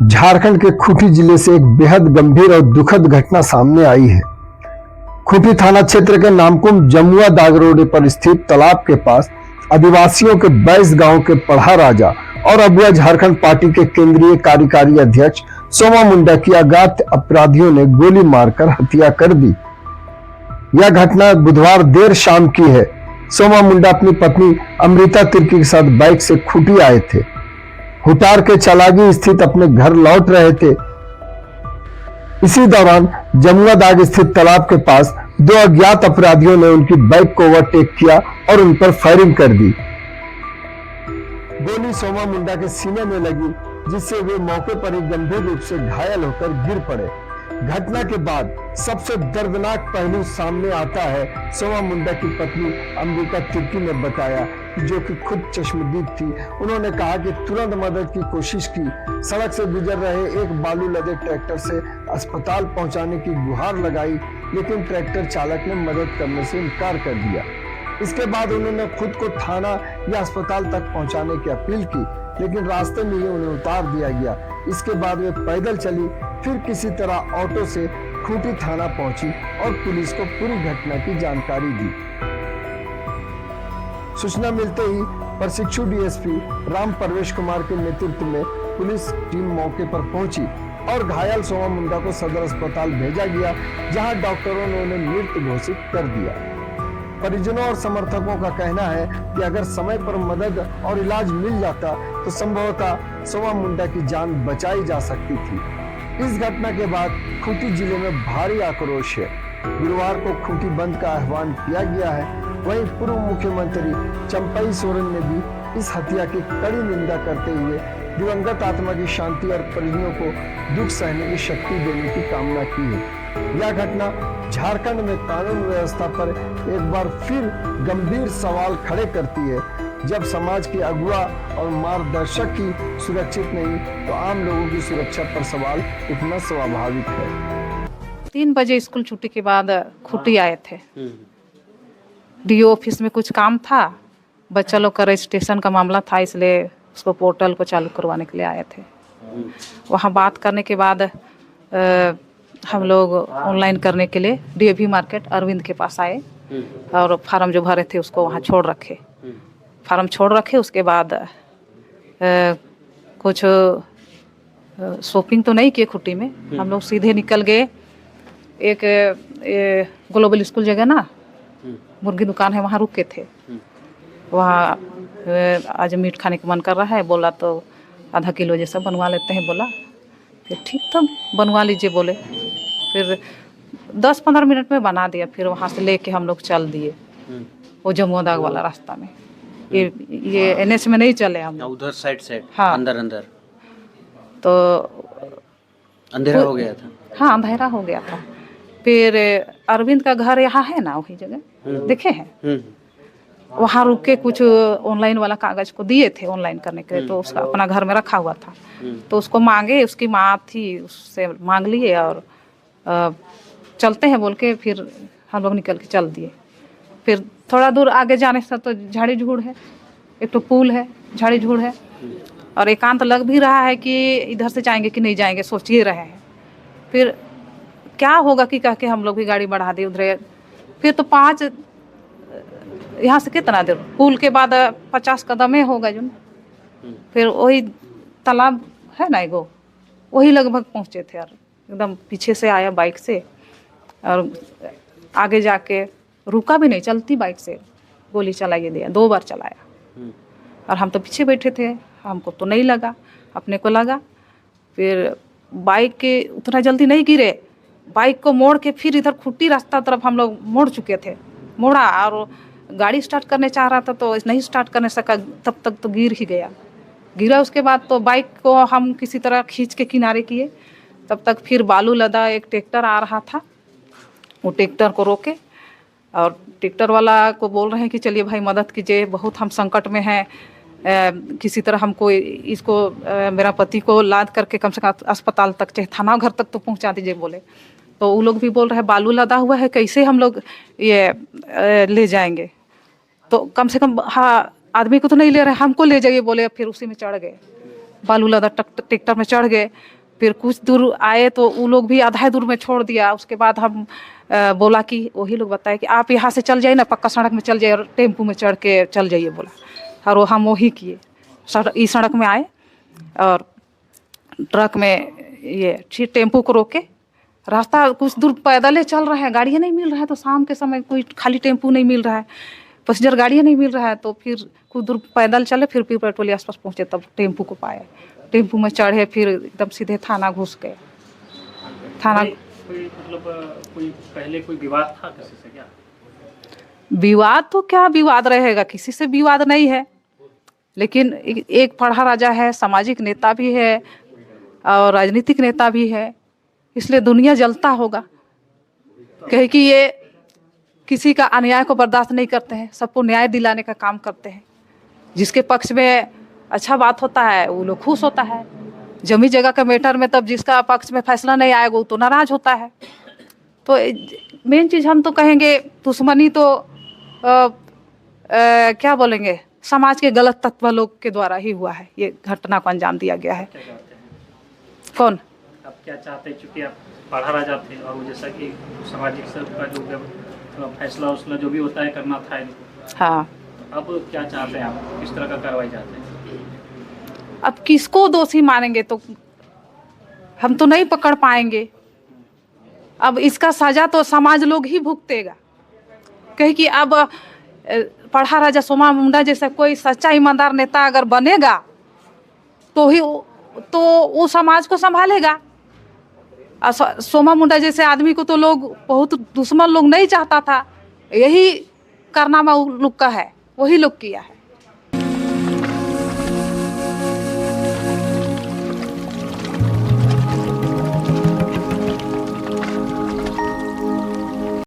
झारखंड के खूंटी जिले से एक बेहद गंभीर और दुखद घटना सामने आई है। खूंटी थाना क्षेत्र के नामकुम जमुआ दाग रोड पर स्थित तालाब के पास आदिवासियों के 22 गांव के पढ़ा राजा और अबुआ झारखंड पार्टी के केंद्रीय कार्यकारी अध्यक्ष सोमा मुंडा की अज्ञात अपराधियों ने गोली मारकर हत्या कर दी। यह घटना बुधवार देर शाम की है। सोमा मुंडा अपनी पत्नी अमृता तिर्की के साथ बाइक से खूंटी आए थे। हुटार के चलागी स्थित अपने घर लौट रहे थे। इसी दौरान जमुआ दाग स्थित तालाब के पास दो अज्ञात अपराधियों ने उनकी बाइक को ओवरटेक किया और उन पर फायरिंग कर दी। गोली सोमा मुंडा के सीने में लगी, जिससे वे मौके पर ही गंभीर रूप से घायल होकर गिर पड़े। घटना के बाद सबसे दर्दनाक पहलू सामने आता है। सोमा मुंडा की पत्नी अमृता तिर्की ने बताया कि जो कि खुद चश्मदीद थी। उन्होंने कहा कि तुरंत मदद की कोशिश की। सड़क से गुजर रहे एक बालू लदे ट्रैक्टर से अस्पताल पहुंचाने की गुहार लगाई, लेकिन ट्रैक्टर चालक ने मदद करने से इनकार कर दिया। इसके बाद उन्होंने खुद को थाना या अस्पताल तक पहुंचाने की अपील की, लेकिन रास्ते में ही उन्हें उतार दिया गया। इसके बाद वे पैदल चली, फिर किसी तरह ऑटो से खूंटी थाना पहुंची और पुलिस को पूरी घटना की जानकारी दी। सूचना मिलते ही प्रशिक्षु डीएसपी राम परवेश कुमार के नेतृत्व में पुलिस टीम मौके पर पहुंची और घायल सोमा मुंडा को सदर अस्पताल भेजा गया, जहां डॉक्टरों ने उन्हें मृत घोषित कर दिया। परिजनों और समर्थकों का कहना है कि अगर समय पर मदद और इलाज मिल जाता तो संभवतः सोमा मुंडा की जान बचाई जा सकती थी। इस घटना के बाद खूंटी जिले में भारी आक्रोश है। गुरुवार को खूंटी बंद का आह्वान किया गया है। वहीं पूर्व मुख्यमंत्री चंपई सोरेन ने भी इस हत्या की कड़ी निंदा करते हुए दिवंगत आत्मा की शांति और परिजनों को दुख सहने की शक्ति देने की कामना की है। यह घटना झारखंड में कानून व्यवस्था पर एक बार फिर गंभीर सवाल खड़े करती है। जब समाज के अगुवा और मार्गदर्शक ही सुरक्षित नहीं, तो आम लोगों की सुरक्षा पर सवाल उठना स्वाभाविक है। 3 बजे स्कूल छुट्टी के बाद खूंटी आए थे। डीओ ऑफिस में कुछ काम था, बच्चा लोग का रजिस्ट्रेशन का मामला था, इसलिए उसको पोर्टल को चालू करवाने के लिए आए थे। वहाँ बात करने के बाद हम लोग ऑनलाइन करने के लिए डीएवी मार्केट अरविंद के पास आए और फार्म जो भरे थे उसको वहाँ छोड़ रखे। फार्म छोड़ रखे, उसके बाद कुछ शॉपिंग तो नहीं किए खूंटी में। हम लोग सीधे निकल गए एक ग्लोबल स्कूल जगह ना, मुर्गी दुकान है, वहाँ रुक के थे। वहाँ आज मीट खाने का मन कर रहा है, बोला तो आधा किलो जैसा बनवा लेते हैं। बोला फिर ठीक था, बनवा लीजिए बोले। फिर 10-15 मिनट में बना दिया। फिर वहाँ से लेके हम लोग चल दिए वो जमुआ दाग वाला रास्ता में। ये एनएच में नहीं चले हम, उधर साइड से। हाँ, अंदर तो अंधेरा हो गया था। हाँ, अंधेरा हो गया था। फिर अरविंद का घर यहाँ है ना, वही जगह देखे हैं। वहाँ रुक के कुछ ऑनलाइन वाला कागज को दिए थे ऑनलाइन करने के लिए, तो उसका अपना घर में रखा हुआ था। तो उसको मांगे, उसकी माँ थी, उससे मांग लिए और चलते हैं बोल के फिर हम लोग निकल के चल दिए। फिर थोड़ा दूर आगे जाने से तो झाड़ी झूड़ है, एक तो पुल है, झाड़ी झूड़ है और एकांत लग भी रहा है कि इधर से जाएंगे कि नहीं जाएंगे, सोच ही रहे हैं। फिर क्या होगा कि कह के हम लोग भी गाड़ी बढ़ा दी उधर। फिर तो 5 यहाँ से कितना देर, पुल के बाद 50 कदम होगा जो। फिर वही तालाब है ना एगो, वही लगभग पहुँचे थे यार। एकदम पीछे से आया बाइक से और आगे जाके रुका भी नहीं, चलती बाइक से गोली चलाइए दिया, 2 बार चलाया। और हम तो पीछे बैठे थे, हमको तो नहीं लगा, अपने को लगा। फिर बाइक के उतना जल्दी नहीं गिरे, बाइक को मोड़ के फिर इधर खूंटी रास्ता तरफ हम लोग मोड़ चुके थे। मोड़ा और गाड़ी स्टार्ट करने चाह रहा था तो नहीं स्टार्ट करने सका, तब तक तो गिर ही गया। गिरा उसके बाद तो बाइक को हम किसी तरह खींच के किनारे किए। तब तक फिर बालू लदा एक ट्रैक्टर आ रहा था, वो ट्रैक्टर को रोके और ट्रैक्टर वाला को बोल रहे हैं कि चलिए भाई मदद कीजिए, बहुत हम संकट में हैं, किसी तरह हमको इसको मेरा पति को लाद करके कम से कम अस्पताल तक, चाहे थाना घर तक तो पहुंचा दीजिए बोले। तो वो लोग भी बोल रहे हैं बालू लदा हुआ है, कैसे हम लोग ये ले जाएंगे। तो कम से कम हाँ, आदमी को तो नहीं ले रहे, हमको ले जाइए बोले। फिर उसी में चढ़ गए। बालू लदा ट्रैक्टर में चढ़ गए। फिर कुछ दूर आए तो वो लोग भी आधा दूर में छोड़ दिया। उसके बाद हम बोला कि वही लोग बताए कि आप यहाँ से चल जाइए ना, पक्का सड़क में चल जाइए और टेम्पू में चढ़ के चल जाइए बोला। और वो हम वही किए, इस सड़क में आए और ट्रक में ये टेम्पू को रोके। रास्ता कुछ दूर पैदल ही चल रहा है, गाड़ियाँ नहीं मिल रहा है। तो शाम के समय कोई खाली टेम्पू नहीं मिल रहा है, पैसेंजर गाड़ियाँ नहीं मिल रहा है। तो फिर कुछ दूर पैदल चले, फिर पेट्रोल आसपास पहुँचे तब टेम्पू को पाए। टेम्पू में चढ़े, फिर एकदम सीधे थाना घुस गए। थाना कोई मतलब कोई पहले कोई विवाद था किसी से क्या? विवाद तो क्या विवाद रहेगा, किसी से विवाद नहीं है। लेकिन एक पढ़ा राजा है, सामाजिक नेता भी है और राजनीतिक नेता भी है, इसलिए दुनिया जलता होगा। कहे कि ये किसी का अन्याय को बर्दाश्त नहीं करते हैं, सबको न्याय दिलाने का काम करते हैं। जिसके पक्ष में अच्छा बात होता है वो लोग खुश होता है। जमी जगह का मैटर में तब जिसका पक्ष में फैसला नहीं आएगा वो तो नाराज होता है। तो मेन चीज़ हम तो कहेंगे दुश्मनी तो क्या बोलेंगे, समाज के गलत तत्व लोग के द्वारा ही हुआ है। ये घटना को अंजाम दिया गया है। क्या चाहते हैं कौन? आप क्या चाहते हैं? चूँकि आप पढ़ा राजा थे और वो जैसा कि सामाजिक सब का जो फैसला उसला जो भी होता है करना था इनको। हाँ, अब क्या चाहते हैं आप, किस तरह का कार्रवाई चाहते हैं? अब किसको दोषी मानेंगे तो हम तो नहीं पकड़ पाएंगे। अब इसका सजा तो समाज लोग ही भुगतेगा। कहे कि अब पढ़ा राजा सोमा मुंडा जैसा कोई सच्चा ईमानदार नेता अगर बनेगा तो ही तो वो समाज को संभालेगा। सोमा मुंडा जैसे आदमी को तो लोग बहुत दुश्मन लोग नहीं चाहता था। यही कारनामा लोग का है, वही लोग किया है।